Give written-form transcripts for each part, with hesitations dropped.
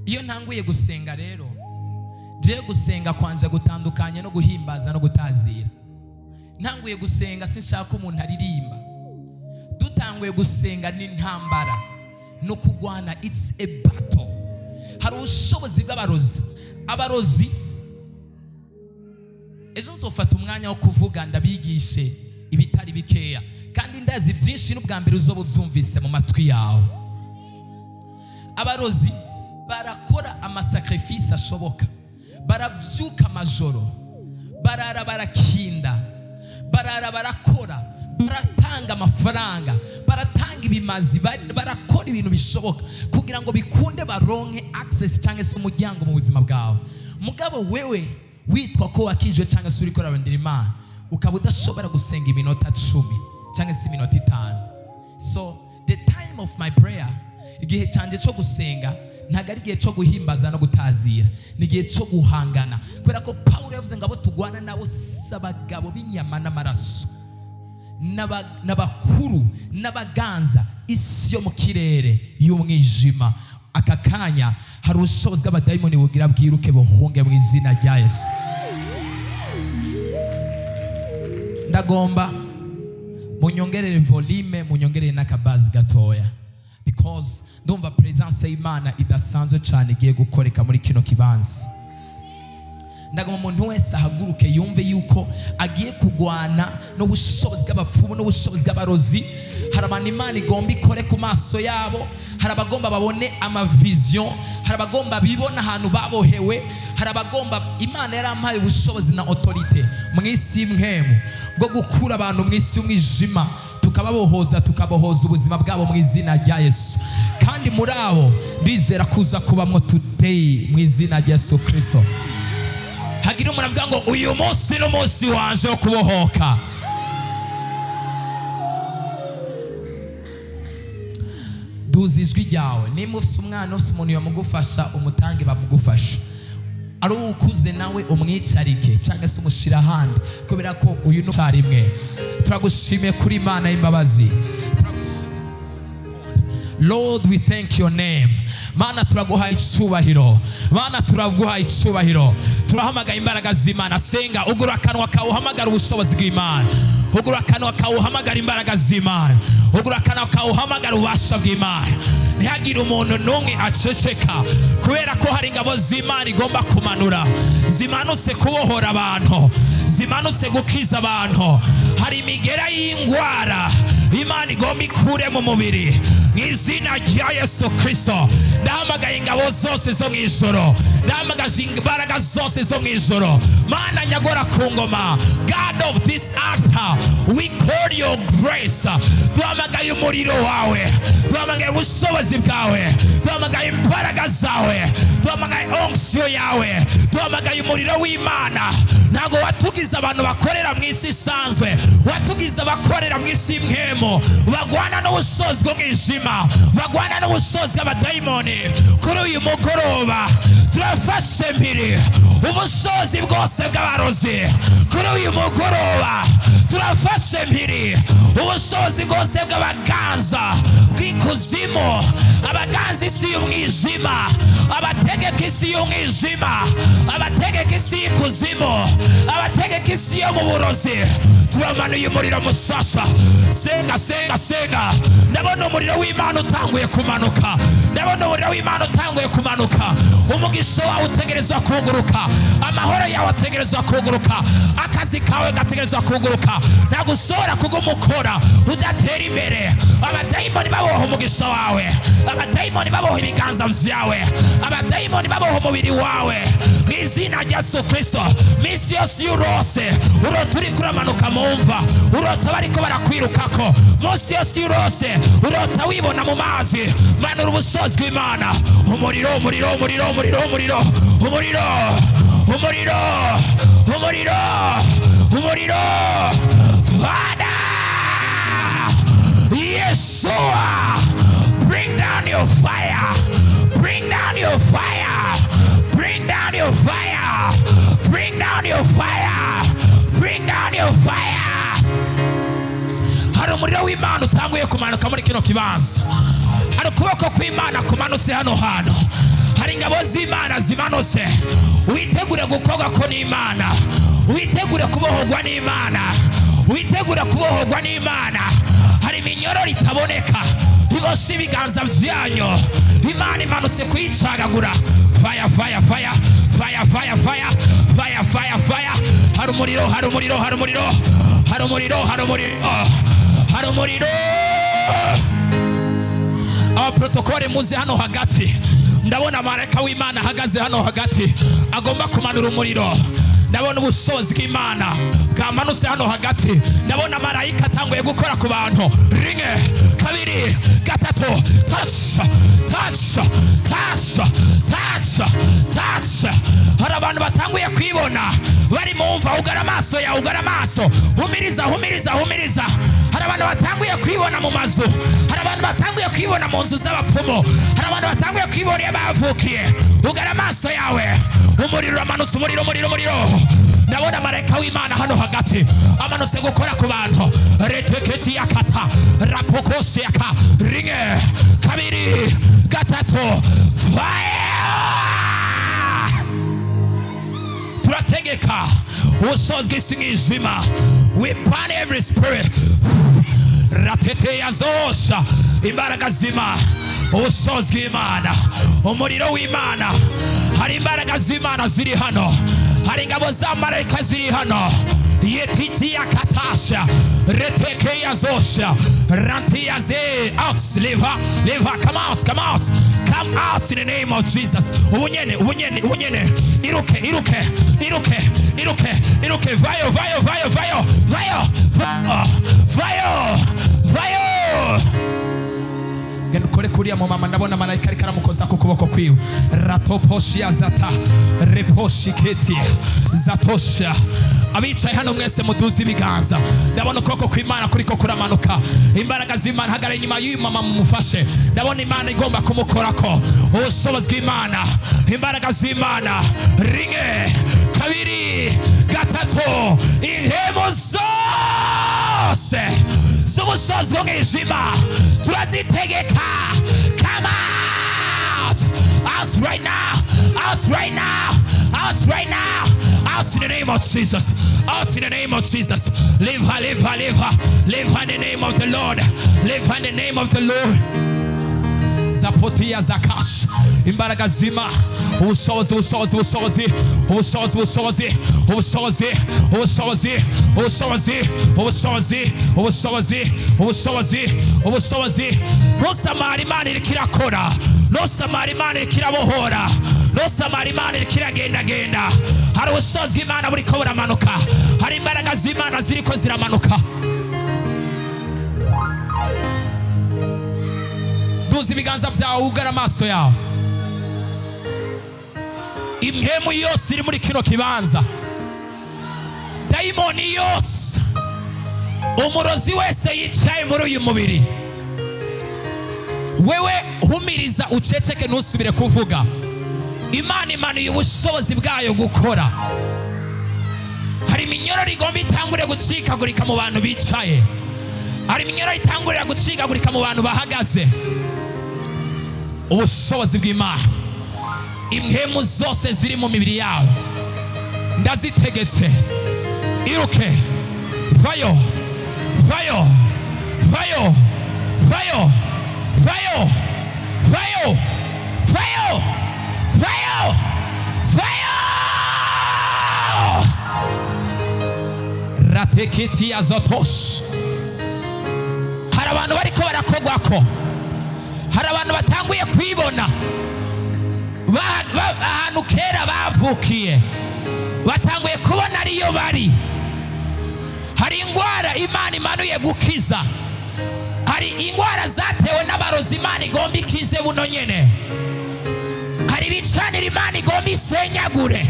iyo ntanguye gusenga rero je gusenga kwanje gutandukanye no guhimbaza no gutazira. Ntanguye gusenga sinshaka umuntu aririmba. Dutanguye gusenga n'intambara no kugwana. It's a battle. Hari ubushobozi bw'abarozi. Abarozi ejo nzofata umwanya wo kuvuga ndabigishe ibitari bikeya kandi ndazi byinshi n'ubwa mbere uzoba uvyumvise mu matwi yawe. Abarozi barakora amasacrifice ashoboka, baravyuka amajoro, barara barakinda, barara barakora, baratanga amafaranga, baratanga ibimazi, barakora ibintu bishoboka kugira ngo bikunde baronke access cyangwa se umuryango mu buzima bwawe. Mugabo wewe witwa ko wakijwe cyangwa se uriko urarondera Imana ukaba udashobora gusenga iminota 10 cyangwa se iminota 5. So the time of my prayer, igihe cyanje cyo gusenga ntago ari igihe cyo guhimbaza no gutazira, ni igihe cyo guhangana. Kubera ko Paulo yavuze ngo abo tugwana nabo sabagabo b'inyama n'amaraso, n'abakuru n'abaganza isi yo mu kirere y'umwijima. Aka kanya hari ubushobozi bw'abadayimoni bugira bwiruke buhunge mu izina rya Yesu. Ndagomba munyongerere volume, munyongerere n'akabazi gatoya, because ndumva presence y'Imana idasanzwe cyane igiye gukoreka muri kino kibanza. Ndagomba umuntu wese ahaguruke yumve yuko agiye kugwana n'ubushobozi bw'abapfumu n'ubushobozi bw'abarozi. Hari abantu Imana igomba ikore ku maso yabo, hari abagomba babone amavision, hari abagomba bibona ahantu babohewe, hari abagomba Imana yarampaye ubushobozi na autorite mu isi y'imwemu bwo gukura abantu mu isi y'umwijima tukababohoza, tukabohoza ubuzima bwabo mu izina rya Yesu. Kandi muri abo ndizera kuza kubamwo today mu izina rya Yesu Kristo. Hagira umuntu avuga ngo uyu munsi n'umunsi wanje wo kubohoka. Duzi ijwi ryawe. Nimba ufise umwana, ufise umuntu yamugufasha, umutange bamugufasha. Ari ukuze nawe umwicarike cyangwa se umushira ahandi, kubera ko uyu n'ucarimwe. Turagushimiye kuri Imana y'imbabazi. Lord, we thank your name. Mana turaguha icyubahiro, Mana turaguha icyubahiro. Turahamagara imbaraga z'Imana. Senga ugura akanwa kawe uhamagara ubushobozi bw'Imana, ugura akanwa kawe uhamagara imbaraga z'Imana, ugura akanwa kawe uhamagara ububasha bw'Imana. Ntihagire umuntu n'umwe aceceka, kubera ko hari ingabo z'Imana igomba kumanura, zimanutse kubohora abantu, zimanutse gukiza abantu. Hari imigera y'ingwara Imana igomba ikure mu mubiri mu izina rya Yesu Kristo. Ndahamagaye ingabo zose zo mu ijoro, ndahamagaje imbaraga zose zo mu ijoro. Mana nyagora ku ngoma, God of this altar, we call your grace. Duhamagaye umuriro wawe, duhamagaye ubushobozi bwawe, duhamagaye imbaraga zawe, duhamagaye onction yawe, duhamagaye umuriro w'Imana. Ntago watugize abantu bakorera mu isi isanzwe, watugize abakorera mu isi y'imwemo, bagwana n'ubushobozi bw'umwijima, bagwana n'ubushobozi bw'abadayimoni. Kuri uyu mugoroba turafashe mpiri ubushobozi bwose bw'abarozi. Kuri uyu mugoroba turafashe mpiri ubushobozi bwose bw'abaganza bw'ikuzimu, abaganza isi y'umwijima, abategeka isi y'umwijima, abategeka isi y'ikuzimu, abategeka isi yo mu burozi. Turamanuye umuriro musasa. Senga senga senga. Ndabona umuriro w'Imana utanguye kumanuka, ndabona umuriro w'Imana utanguye kumanuka. Umugisha wawe utegerezwa kuguruka, amahoro yawe ategerezwa kuguruka, akazi kawe gategerezwa kuguruka. Ntabwo ushobora kugumukora udatera imbere. Abadayimoni baboha umugisha wawe, abadayimoni baboha ibiganza vyawe, abadayimoni baboha umubiri wawe mu izina rya Yesu Kristo. Misi yose y'urose urota uri kuramanuka mu mva, urota bariko barakwirukako. Munsi yose y'urose urota wibona mu mazi. Manura ubushobozi bw'Imana. Umuriro umuriro umuriro umuriro umuriro umuriro umuriro umuriro umuriro. Father Yeshua, bring down your fire, bring down your fire, bring down your fire, bring down your fire, bring down your fire. Hari umuriro w'Imana utanguye kumanuka muri kino kibanza. Hari ukuboko kw'Imana kumanutse hano. Hari ingabo ingabo z'Imana zimanutse. Witegure gukorwa ko n'Imana, witegure kubohorwa n'Imana, witegure kubohorwa n'Imana. Hari iminyororo itaboneka ibosha ibiganza byanyu, Imana imanutse kuyicagagura. Fire, fire, fire, fire, fire, fire, fire, fire, fire. Hari umuriro, hari umuriro, hari umuriro, hari umuriro, hari umuriro, hari umuriro. Abaprotokole muze hano hagati. Ndabona marayika w'Imana ahagaze hano hagati, agomba kumanura umuriro. Ndabona ubushobozi bw'Imana bwamanutse hano hagati. Ndabona marayika atanguye gukora ku bantu. Rimwe, kabiri, gatatu. Touch, touch, touch, touch, touch. Hari abantu batanguye kwibona, bari mumva. Ugara amaso yawe, ugara amaso. Humiriza, humiriza, humiriza. Hari abantu batanguye kwibona mu mazu, hari abantu batanguye kwibona mu nzu z'abapfumu, hari abantu batanguye kwibona iyo bavukiye. Ugara amaso yawe. Umuriro amanutse, umuriro, umuriro, umuriro. Ndabona marayika w'Imana hano hagati amanutse gukora ku bantu. Reteketi yakata, rapokose yaka. Ringe, kabiri, gatatu. Fire! Turategeka ubushobozi bw'isi n'ijima. We ban every spirit. Ratete yazosha imbaraga z'Imana, ubushobozi bw'Imana, umuriro w'Imana. Hari imbaraga z'Imana ziri hano, hari ingabo za marayika ziri hano. Yetiti yakatasha, reteke yazosha, ranti yaze. Out, leave her, leave her. Come out, come out, come out in the name of Jesus. Ubunyene, ubunyene, ubunyene. Iruke, iruke, iruke, iruke, iruke. Vayo, vayo, vayo, vayo, vayo, vayo, vayo. Genda ukore kuriya mu mama. Ndabona marayika ariko aramukoza ku kuboko kwiwe. Ratoposhi yazata, reposhi keti zatosha. Abicaye hano mwese muduze ibiganza. Ndabona ukuboko kw'Imana kuriko kuramanuka. Imbaraga z'Imana hagara inyuma y'uyu mama mumufashe. Ndabona Imana igomba kumukorako. Ubushobozi bw'Imana, imbaraga z'Imana. Ringe, kabiri, gatatu. Ihemo zose z'ubushobozi bwo mw'ijima turazitegeka. Come out, out right now, out right now, out right now. Out in the name of Jesus. Out in the name of Jesus. Live her, live her, live her. Live her in the name of the Lord. Live her in the name of the Lord. Zapotia zakash. Imbaraga zima. Ubushobozi, ubushobozi, ubushobozi. Ubushobozi, ubushobozi. Ubushobozi, ubushobozi. Ubushobozi, ubushobozi. Ubushobozi, ubushobozi. Ubushobozi. Nusamara Imana iriko irakora. Nusamara Imana iriko irabohora. Nusamara Imana iriko iragenda genda. Hari ubushobozi bw'Imana buriko buramanuka. Hari imbaraga z'Imana ziriko ziramanuka. Duza ibiganza byawe, ugara amaso yawe. Imhemu yose iri muri kino kibanza, dayimoni yose, umurozi wese yicaye muri uyu mubiri, wewe humiriza uceceke ntusubire kuvuga. Imana imanuye ubushobozi bwayo gukora. Hari iminyororo igomba itangurira gucikagurika mu bantu bicaye. Hari iminyororo itangurira gucikagurika mu bantu bahagaze. Ubushobozi bw'Imana, imhemu zose ziri mu mibiri yawe ndazitegetse. Iruke, vayo, vayo, vayo, vayo, vayo, vayo, vayo, vayo, vayo. Rateketi azotosh. Hari abantu bariko barakogwako. Hari abantu batanguye kwibona ahantu kera bavukiye, batanguye kubona ariyo bari. Hari ingwara Imana imanuye gukiza. Hari ingwara zatewe n'abarozi Imana igomba ikize buno nyene. Hari ibicanira Imana igomba isenyagure.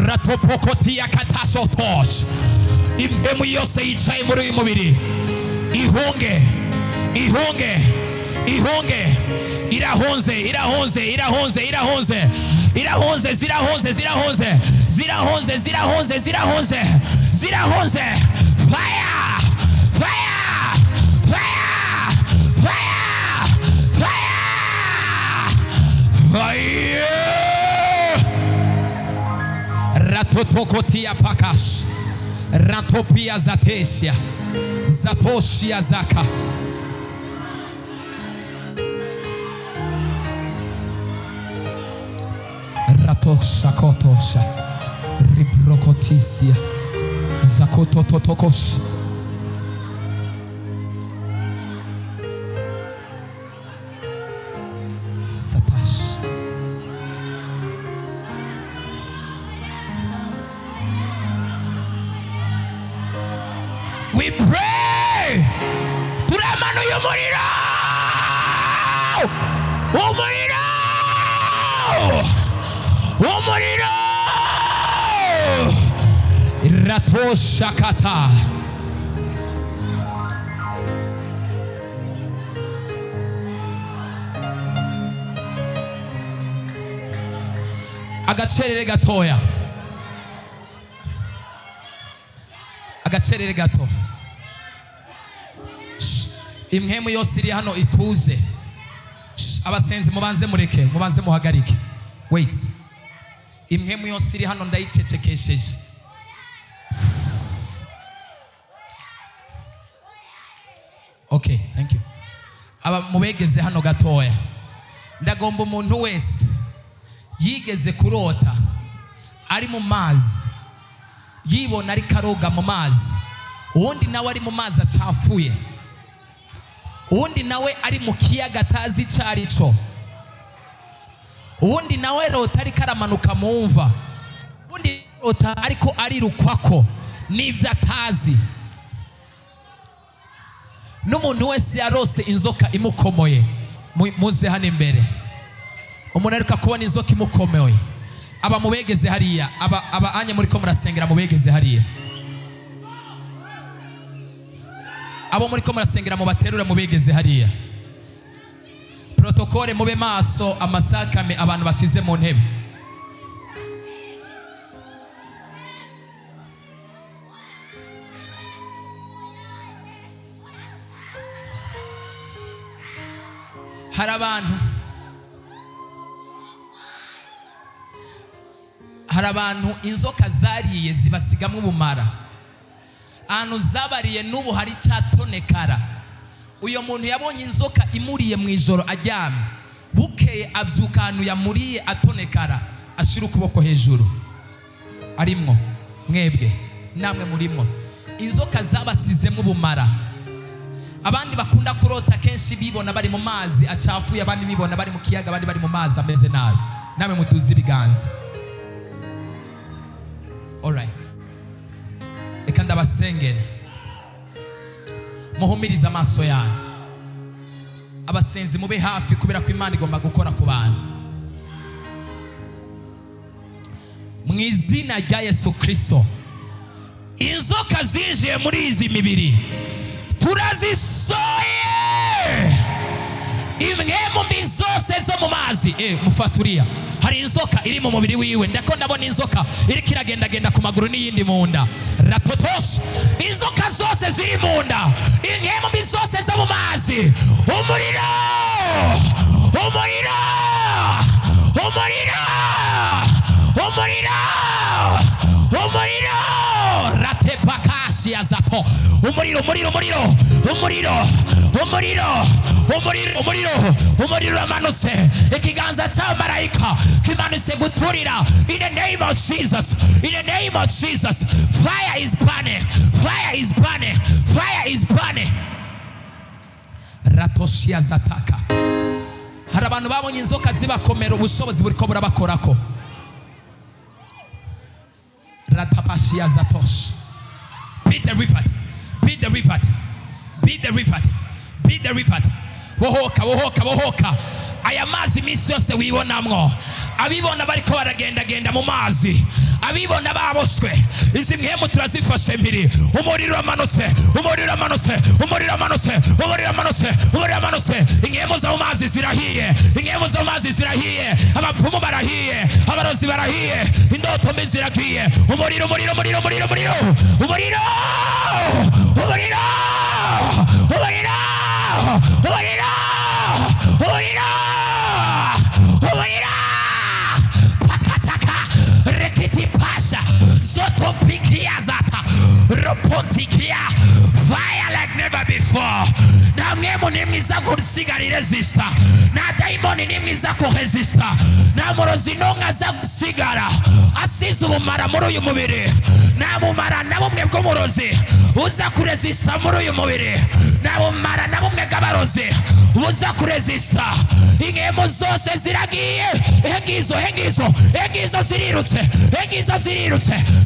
Ratopokoti yakatasotosh. Imhemu yose yicaye muri uyu mubiri ihunge, ihunge, ihunge. Irahunze, irahunze, irahunze, irahunze, irahunze, zirahunze, zirahunze, zirahunze, zirahunze, zirahunze, zirahunze. Fire, fire, fire, fire, fire, Fire! Ratotokotia pakash. Rantopia zatesia. Zatoshia zaka. Ratosha kotosha. Ribrokotisia. Zakototokos. Satash. We pray. Turamanu yumuriro. Umuriro. Umuriro. Ratosha kata. Agacerere gatoya. Agacerere gato. Imhemu yose iri hano ituze. Abasenzi mubanze mureke, mubanze muhagarike. Wait. Imhemu yose iri hano ndayicecekesheje. Okay, thank you. Aba mubegeze hano gatoya. Ndagomba umuntu wese yigeze kurota ari mu mazi, yibona ari karoga mu mazi, uwundi nawe ari mu mazi acafuye, uwundi nawe ari mu kiyaga atazi icarico, uwundi nawe rota ariko aramanuka mu mva, uwundi rota ariko arirukwako n'ivyo atazi. N'umuntu wese yarose inzoka imukomoye muze hano imbere. Umuntu ariko kubona inzoka imukomoye, aba mubegeze hariya, aba anye muri ko murasengera mubegeze hariya, abo muri ko murasengera mubaterura mubegeze hariya. Protokole mube maso, amasakame abantu basize mu ntebe. Hari abantu inzoka zariye zibasigamwe ubumara, ahantu zabariye n'ubu hari cyatonekara. Uyo muntu yabonye inzoka imuriye mu ijoro aryamye, bukeye abyuka ahantu yamuriye atonekara, ashira ukuboko hejuru. Arimwo mwebwe namwe murimwo inzoka zabasizemo ubumara. Abandi bakunda kurota kenshi bibona bari mu mazi acafuye, abandi bibona bari mu kiyaga, abandi bari mu mazi ameze nabi. Namwe mutuzi ibiganza. All right. Reka ndabasengere. Muhumirize amaso yanyu. Abasenzi mube hafi kubera ko Imana igomba gukora ku bantu. Mu izina rya Yesu Kristo, inzoka zinjiye muri izi mibiri turazisoye. Imwe mu zose zo mu mazi. Mufaturiya hari inzoka iri mu mubiri wiwe. Ndako ndabona inzoka iri kiragenda ku maguru n'iyindi mu nda. Ratotosh. Inzoka zose ziri mu nda, imwe mu zose zo mu mazi. Umuriro. Umuriro. Umuriro. Umuriro. Umuriro. Ratepakashi azapo. Umuriro, umuriro, umuriro. Umuriro. Umuriro. Umuriro, umuriro. Umuriro amanutse. Ikiganza cya marayika kimanutse guturira. In the name of Jesus. In the name of Jesus. Fire is burning. Fire is burning. Fire is burning. Ratoshia zataka. Hari abantu babonye inzoka zibakomera, ubushobozi buriko burabakorako. Ratapashia zatosh. Beat the river. Beat the river. Beat the river. Beat the river. Wohoka, wohoka, wohoka. Aya mazi misi yose wibonamwo, abibona bariko baragenda mu mazi, abibona baboswe, izi mwemu turazifashe mbiri. Umuriro amanutse, umuriro amanutse, umuriro amanutse, umuriro amanutse, umuriro amanutse. Ingemu zo mu mazi zirahiye, ingemu zo mu mazi zirahiye, abapfumu barahiye, abarozi barahiye, indoto mbi ziragiye. Umuriro, umuriro, umuriro, umuriro, umuriro, umuriro, umuriro, umuriro, umuriro, umuriro, umuriro. devil nta mwemu nimwe iza gusigara resista, nta dayimoni nimwe iza kuresista, nta murozi n'umwe aza gusigara asize ubumara muri uyu mubiri, nta bumara na bumwe bw'umurozi uza kuresista muri uyu mubiri, nta bumara na bumwe bw'abarozi buza kuresista. Ingemo zose ziragiye, engizo zirirutse,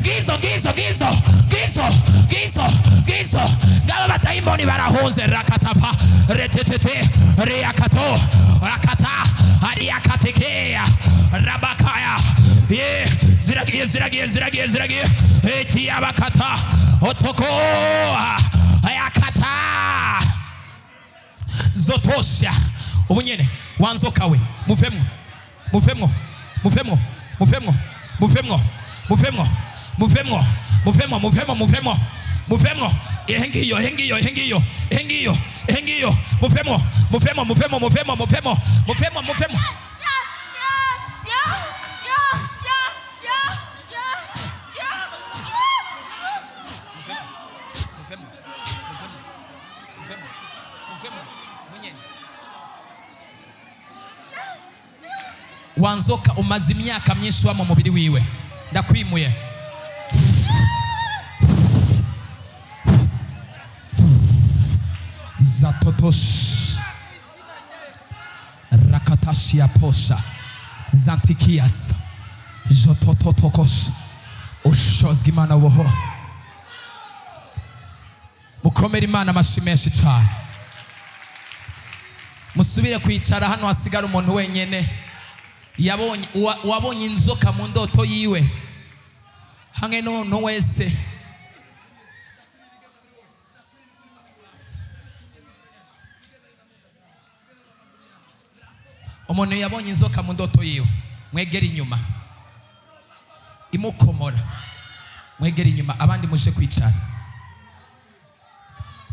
gizo ngaba batayimoni barahunze. Rakatapa retetete reakato rakata ariakatekeya rabakaya ye ziragiye eti abakata otoko ayakata zotosha. Ubunyene wanzoka we muvemwo hengiyo muvemwo. Wanzoka umaze imyaka myinshi wa mu mubiri wiwe, ndakwimuye. Zatotosh rakatashi ya posha zantikias jotototokos ushozga Imana woho. Mukomere Imana amashyi menshi cyane. Musubire kwicara hano hasigara umuntu wenyene wabonye inzoka mu ndoto yiwe hamwe n'umuntu wese. Umuntu yabonye inzoka mu ndoto yiwe, mwegera inyuma imukomora, mwegera inyuma, abandi muje kwicara.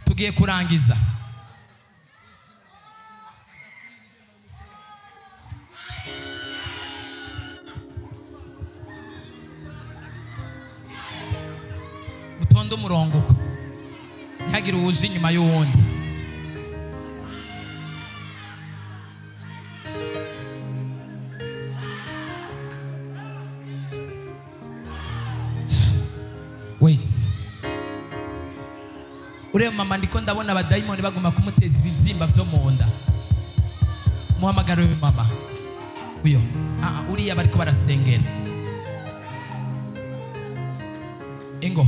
Tugiye kurangiza. Mutonde umurongo uko ntihagire uwuje inyuma y'uwundi. Wait. Ureba mama, ndiko ndabona abadayimoni baguma kumuteza ibibyimba byo mu nda. Muhamagara we mama. Uyo. Uriya bariko barasengera. Ingo.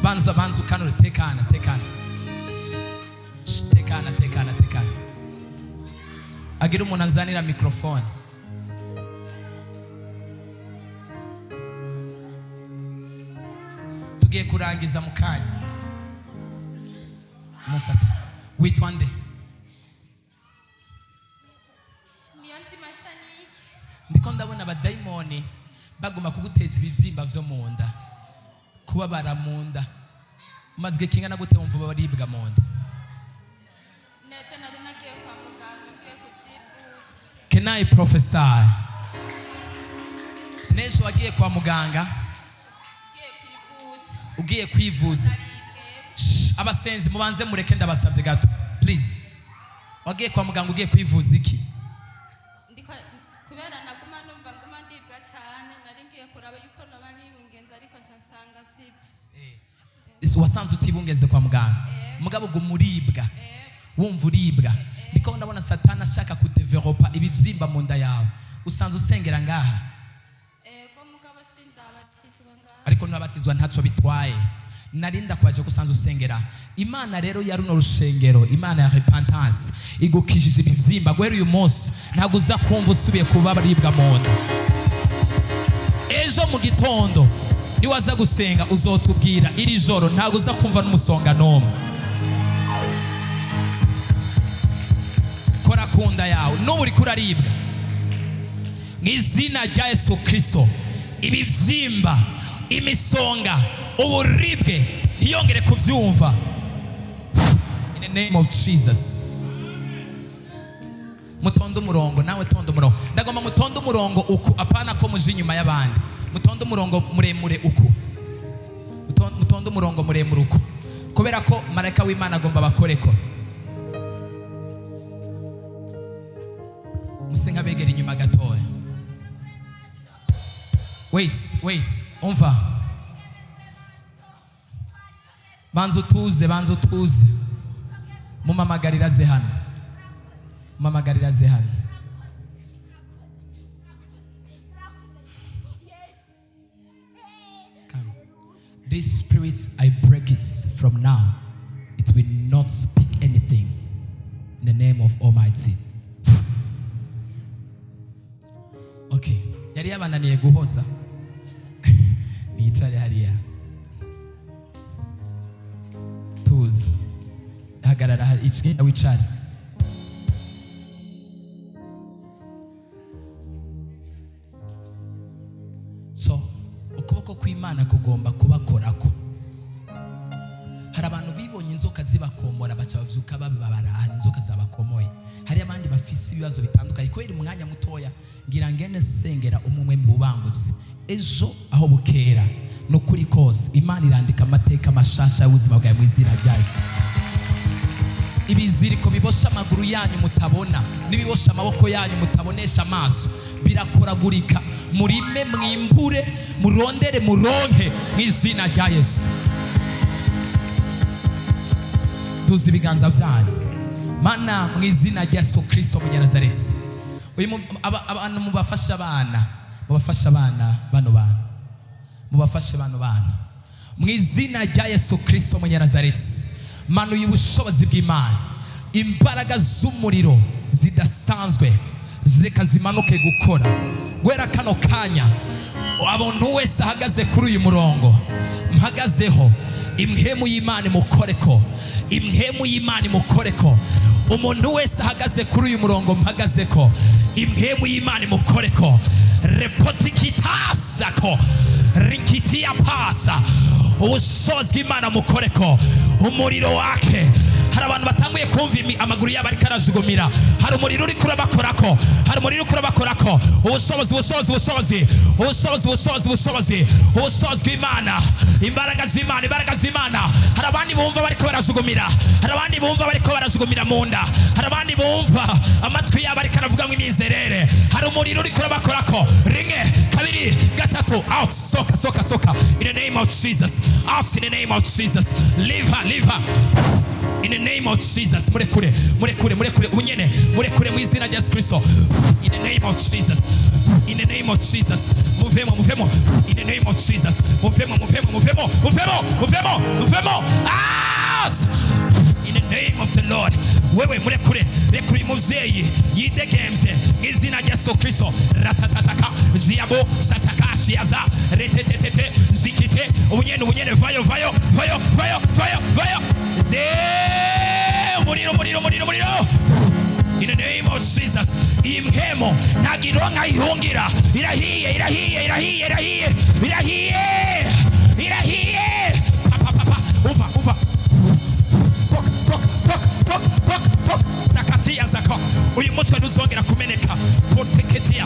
Banza ukanure, tekana. Tekana. Agira umuntu anzanira mikrofone. Tugiye kurangiza mu kanya. Mufate. Witwa nde? Ndiko ndabona abadayimoni baguma kuguteza ibibyimba byo mu nda, kubabara mu nda. Mazige kingana gute wumva baribwa mu nda? Can I prophesy? Nejo wagiye kwa muganga? Ugiye kwivuza? Abasenzi mubanze mureke ndabasabye gato please. Wagiye kwa muganga ugiye kwivuza iki? Kubera naguma numva nguma ndibwa cyane, nari ngiye kuraba yuko noba nibungenza ariko nsanga sibyo. Wasanze utibungeze kwa muganga? Mugabo gumuribwa. Wumva uribwa. Ndiko ndabona Satani ashaka kudevelopa ibibyimba mu nda yawe. Usanze usengera ngaha? Ko mugabo sindabatizwa ngaha. Ariko nabatizwa ntaco bitwaye. Narinda kwaje gusanza usengera. Imana rero ya runo rushengero, Imana ya repentance, igukishije ibibyimba. Gwera uyu munsi ntago uza kumva usubiye kuba baribwa mu nda. Ejo mu gitondo niwaza gusenga uzotubwira, iri joro ntago uza kumva n'umusonga n'umwe. Kora kunda yawe n'ubu uri kuraribwa mw'izina rya Yesu Kristo. Ibibyimba, imisonga, uburibwe ntiyongere kubyumva in the name of Jesus. Mutonde umurongo, nawe tonde umurongo. Ndagomba mutonde umurongo uku, apana ko muje inyuma y'abandi. Mutonde umurongo muremure uku. Mutonde umurongo muremure uku. kubera ko marayika w'Imana agomba bakoreko. Musenga begera inyuma gatoya. Wait, umva. Banza utuze. Mumamagarira ze hano. Come. These spirits, I break it from now. It will not speak anything in the name of Almighty. Okay. Yari yabananiye guhoza. Niyicare hariya. Tuzi. Hagarara ichigenda wicare. So, ukuboko kw'Imana kugomba kubakorako. Hari abantu bibonye inzoka zibakomora baca bavyuka bababara, inzoka zabakomoye. Hari abandi bafise ibibazo bitandukanye kubera umwanya mutoya ngira ngene sengera umwe mu bubanguzi. Ejo aho bukera no kuri kose Imana irandika amateka mashasha y'ubuzima bwawe mu izina rya Yesu. Ibiziriko bibosha amaguru yanyu mutabona, nibibosha amaboko yanyu mutabonesha amaso, birakoragurika. Murime, mwimbure, murondere, muronke mu izina rya Yesu. Tuzi ibiganza byanyu. Mana mu izina rya Yesu Kristo mu Nazareti. Uyu abantu mubafasha abana, bano bantu. Mubafashe bano bantu. Mu izina rya Yesu Kristo mu Nazareti. Manu y'ubushobozi bw'Imana, imbaraga z'umuriro zidasanzwe zireka zimanuke gukora. Gwera kano kanya abantu wese ahagaze kuri uyu murongo mpagazeho, imhemu y'Imana mukoreko, imhemu y'Imana mukoreko. Umuntu wese ahagaze kuri uyu murongo mpagazeko, imhemu y'Imana mukoreko. Repoti kitasako rinkitia pasa ubushobozi bw'Imana mukoreko, umuriro wake. Hari abantu batanguye kumva amaguru yabo ariko arazugumira. Hari umuriro uri kurabakorako, ubushobozi bw'Imana, imbaraga z'Imana. Hari abandi bumva bariko barazugumira, mu nda. Hari abandi bumva amatwi yabo ariko aravugamwe imizerere. Hari umuriro uri kurabakorako. Ringe, kabiri, gatatu, out, soka. In the name of Jesus. Out in the name of Jesus. Leave her. In the name of Jesus. Murekure. Unyene. Murekure mu izina rya Yesu Kristo. In the name of Jesus. Muvemo. In the name of Jesus. Muvemo. Out. In the name of the Lord. Wewe murekure muvyeyi yidegemvye izina rya Yesu Kristo. Ratatataka ziabo sataka shiaza retetete zikite unyene vayo umuriro. In the name of Jesus. Imhemo tagironga ihungira irahiye. Uva. Pok. Takatia zako. Uyu mutwe ntuzongera kumeneka. Poteketia.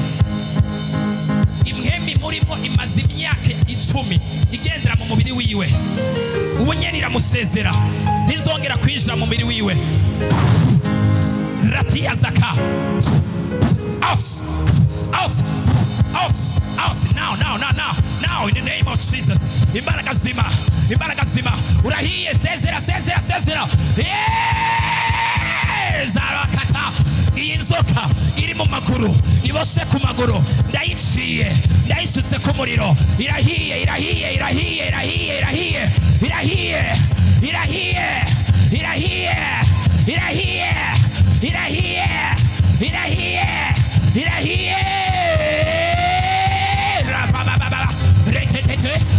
Imhemi murimo imaze imyaka 10 igendera mu mubiri wiwe. Ubunyeni iramusezera. Ntizongera kwinjira mu mubiri wiwe. Ratia zaka. Aus. Now in the name of Jesus. Imbaraga zima. Urahiye sezera. Zarakata. Iyi nzoka iri mu maguru, ibose ku maguru, ndayisutse ku muriro. Irahiye.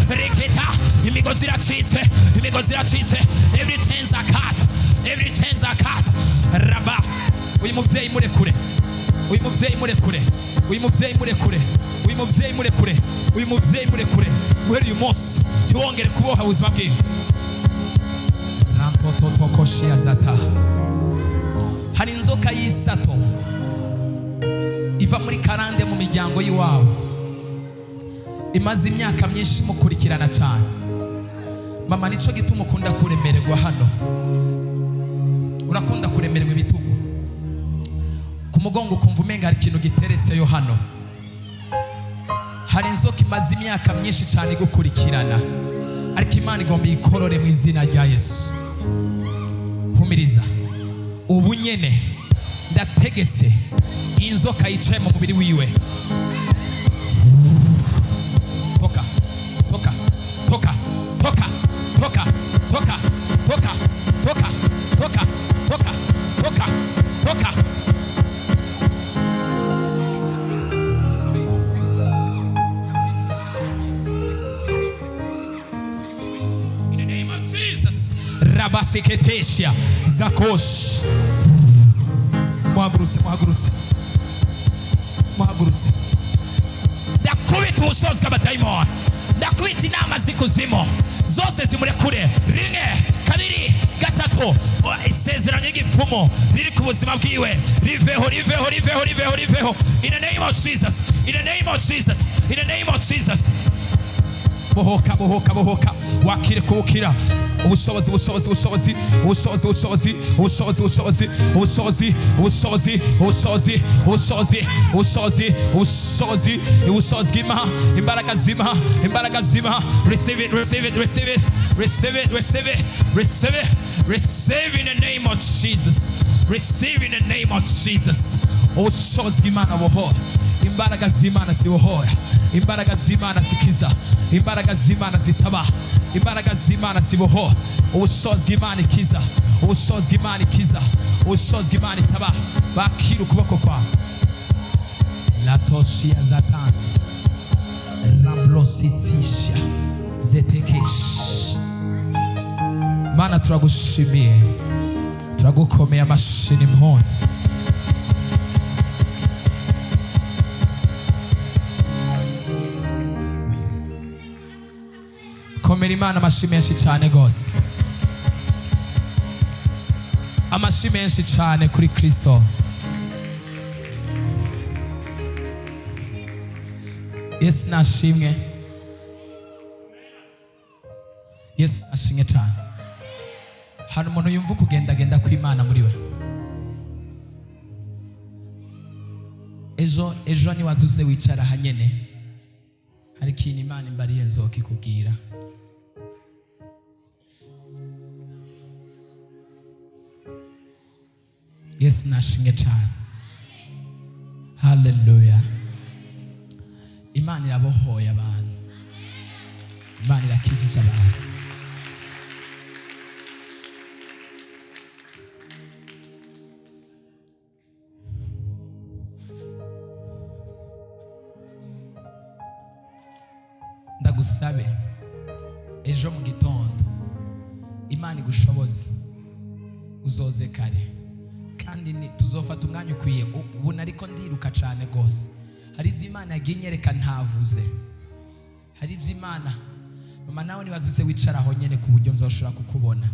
Reketa. Imigozi iracitse. Every chains are cut. Raba. Uyu muvyeyi murekure. Guhera uyu munsi ntiwongere kuboha ubuzima bwiwe. Hari inzoka y'isato iva muri karande mu miryango y'iwabo, imaze imyaka myinshi mukurikirana cyane. mama nico gituma ukunda kuremererwa hano, urakunda kuremererwa ibitugu ku mugongo, ukumva umenga hari ikintu giteretseyo hano. Hari inzoka imaze imyaka myinshi cyane igukurikirana, ariko Imana igomba ikorore mu izina rya Yesu. Humiriza ubu nyene, ndategetse inzoka yicaye mu mubiri wiwe. Toka toka toka toka toka toka toka toka toka toka toka toka. In the name of Jesus. Rabasiketesha zakosh. Muhagurutse muhagurutse muhagurutse. Ndakubita ubushobozi bw'abadayimoni, ndakubita inama z'ikuzimu zose zimurekure. Rimwe kabiri gatatu, isezerano ry'igipfumu riri ku buzima bwiwe riveho riveho riveho riveho riveho. In the name of Jesus, in the name of Jesus, in the name of Jesus. Bohoka bohoka bohoka, wakire kubukira ubushobozi ubushobozi ubushobozi ubushobozi ubushobozi ubushobozi ubushobozi ubushobozi ubushobozi ubushobozi ubushobozi ubushobozi ubushobozi bw'Imana, imbaraga z'Imana, imbaraga z'Imana. Receive it, receive it, receive it, receive it, receive it, receive it, receive in the name of Jesus. Receive in the name of Jesus. Ubushobozi bw'Imana buhora, imbaraga z'Imana zibohora, imbaraga z'Imana zikiza, imbaraga z'Imana zitaba, imbaraga z'Imana zibohora. Ubushobozi bw'Imana ikiza, ubushobozi bw'Imana ikiza, ubushobozi bw'Imana itaba. Bakira ukuboko kwawe. Latoshia zatans rablositisha zetekesh. Mana turagushimiye, turagukomeye amashyi n'impundu. Komera Imana amashyi menshi cyane gose, amashyi menshi cyane kuri Kristo. Yesu nashimwe, Yesu nashimwe cyane. Hari umuntu yumva kugendagenda kw'Imana muri we. Ejo niwazuze wicara hanyene, hari ikintu Imana imbariye nzoka ikubwira. Yesu nashimwe cyane. Hallelujah. Imana irabohoye abantu, Imana irakijije abantu. Ndagusabe ejo mu gitondo Imana igushoboze uzoze kare, kandi tuzofata umwanya ukwiye. Ubu nariko ndiruka cyane gose, hari ivy'Imana yaginyereka ntavuze, hari ivy'Imana mama nawe niwazuze wicara aho nyene ku buryo nzoshobora kukubona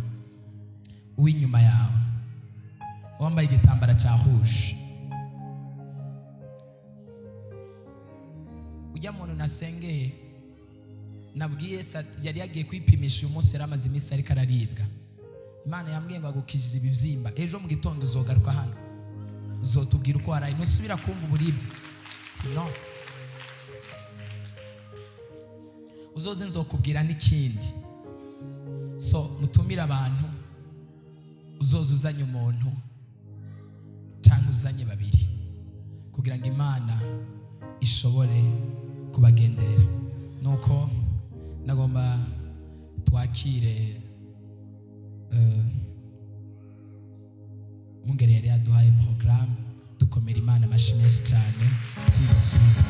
uw'inyuma yawe wambaye igitambara cya rouge. Ujya muntu nasengeye nabwiye yari yagiye kwipimisha uyu munsi, yaramaze iminsi ariko araribwa. Imana yambwiye ngo agukijije ibibyimba. Ejo mu gitondo uzogaruka hano, uzotubwira uko waraye, ntusubira kumva uburibwe. Not uzoze nzokubwira n'ikindi. So mutumira abantu, uzoze uzanye umuntu cyangwa uzanye babiri, kugira ngo Imana ishobore kubagenderera. Nuko nagomba twakire mungere yari yaduhaye programme, dukomera Imana amashyi menshi cyane tuyisubiza.